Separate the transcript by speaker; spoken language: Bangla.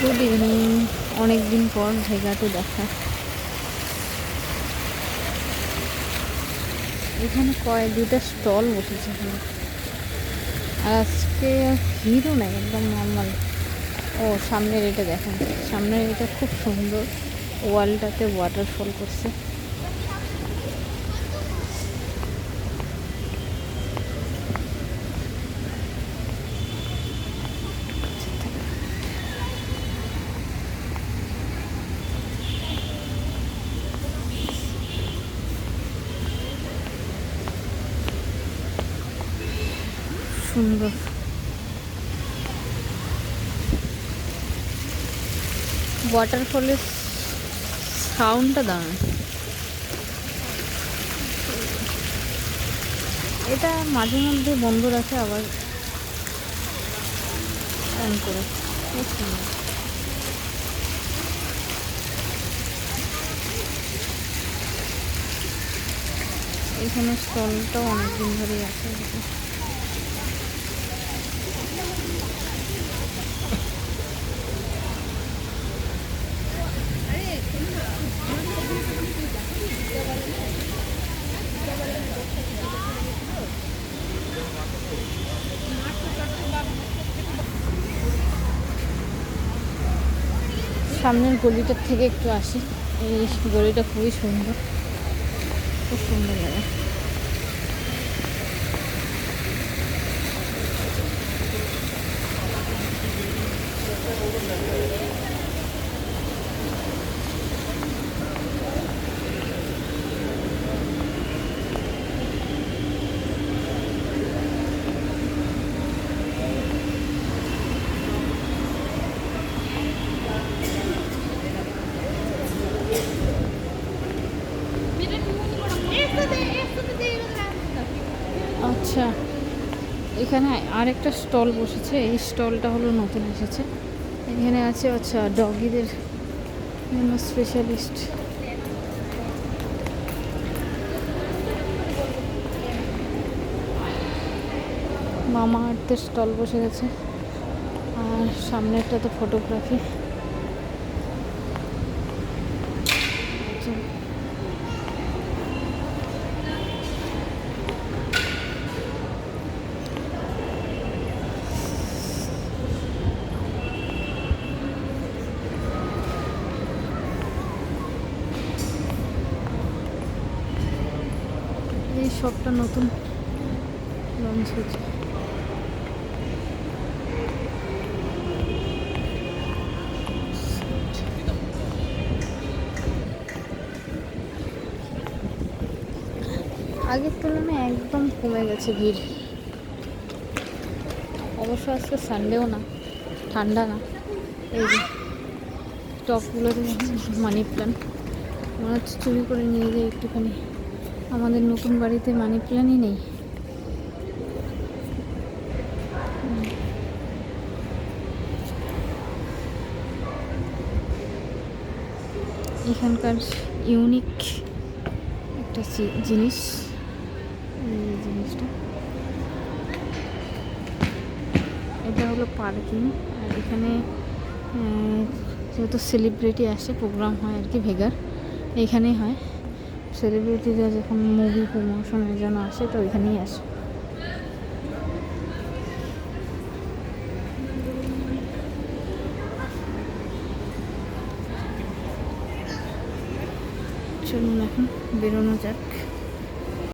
Speaker 1: Good evening. অনেকদিন পর ভেগাতে দেখা। এখানে দুটা স্টল বসেছে এখানে। আর আজকে ভিড়ও নাই, একদম নর্মাল। ও সামনের এটা দেখেন, সামনের এটা খুব সুন্দর, ওয়ালটাতে ওয়াটারফল করছে। সুন্দর ওয়াটারফলের সাউন্ডটা দারুণ। এটা মাঝে মধ্যে বন্ধ রাখে, আবার অন করে। খুব সুন্দর। এখানে স্টলটাও অনেকদিন ধরেই আছে। সামনের গলিটার থেকে একটু আসি। এই গলিটা খুবই সুন্দর, খুব সুন্দর লাগে। আচ্ছা, এখানে আরেকটা স্টল বসেছে। এই স্টলটা হলো নতুন এসেছে। এখানে আছে আচ্ছা ডগিদের জন্য স্পেশালিস্ট। মামা আর্থের স্টল বসে গেছে। আর সামনেরটা তো ফটোগ্রাফি। এই শপটা নতুন লঞ্চ হয়েছে। আগের তুলনায় একদম কমে গেছে ভিড়। অবশ্য আজকে সানডেও না, ঠান্ডা না। এই যে টপগুলোতে মানি প্ল্যান্ট মনে হচ্ছে চুরি করে নিয়ে যাই একটুখানি। আমাদের নতুন বাড়িতে মানি প্ল্যান্টই নেই। এখানকার ইউনিক একটা জিনিস, এই জিনিসটা। এটা হলো পার্কিং। আর এখানে যেহেতু সেলিব্রিটি আসে, প্রোগ্রাম হয় আর কি, ভেগার এখানেই হয়। সেলিব্রিটিরা যখন মুভি প্রমোশনের জন্য আসে তো ওইখানেই আসে। চলুন এখন বেরোনো যাক।